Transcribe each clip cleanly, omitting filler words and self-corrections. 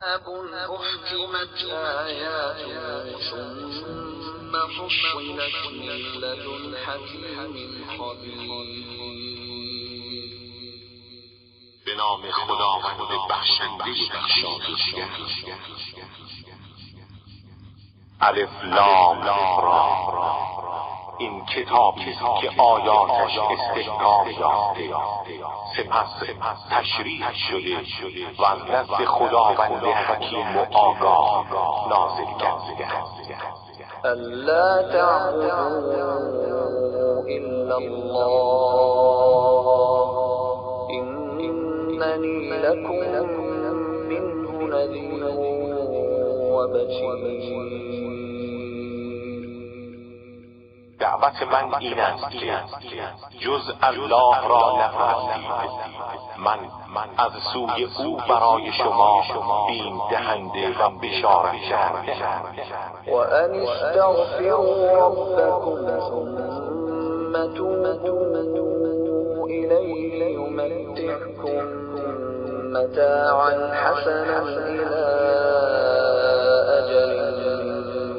أحكمت آياته ثم فصلت من لدن حكيم خبیر. به نام خداوند بخشنده بخشایشگر. الف لام را. این کتابی است که آیاتش استحکام یافته، سپس تشریح شده و از نزد خداوند حکیم و آگاه نازل گردیده است. الا تعبدوا الا الله اننی لکم منه نذیر و بشیر. دعوت من این است که جز الله را نپرستید. من از سوی او برای شما بیم دهنده و بشارت دهنده. و ان استغفروا ربکم ثم توبوا الیه یمتعکم متاعا حسنا الی اجل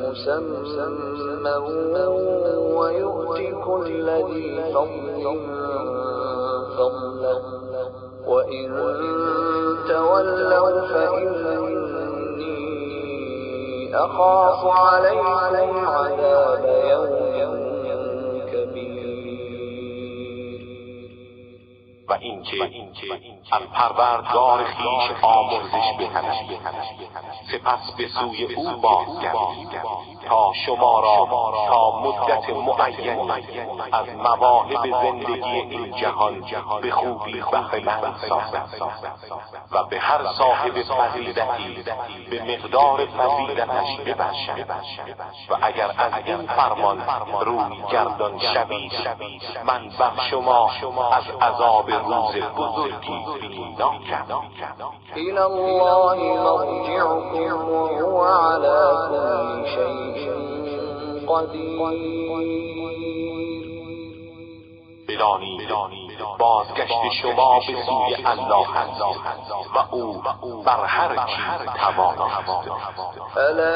مسمى ويؤتي كل ذي فضل فضله وإن تولوا فإني أخاف عليكم عذاب يوم كبير. و اینکه از پروردگار خویش آمرزش بطلبید، سپس به سوی او بازگردید تا شما را تا مدت معینی از مواهب زندگی این جهان به خوبی بهره‌مند سازد و به هر صاحب فضیلتی به مقدار فضیلتش ببخشد. و اگر از این فرمان روی گردان شوید، من بر شما از عذاب روز بزرگی بیمناکم. إلى الله مرجعكم وهو على كل شيء قدير. بدانید بازگشت شما به سوی الله است و او بر هر چیز تواناست. الا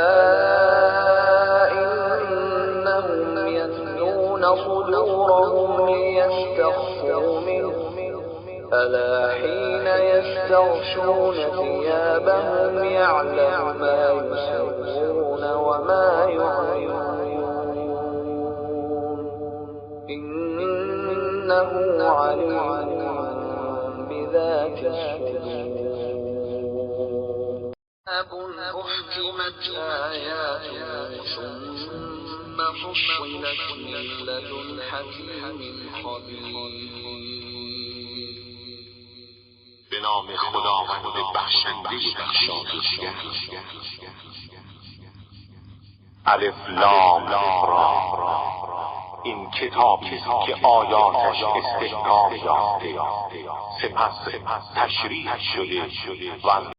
انهم يثنون صدورهم ليستخفوا منه الا حين يستغشون ثيابهم يعلم ما يسرون وما يعلنون إنه عليم بذات الصدور. أحكمت آياته ثم فصلت من لدن حكيم خبیر. به نام خداوند بخشنده بخشایشگر. الف لام را. این کتابی است که آیاتش استحکام یافته، سپس تشریح شده و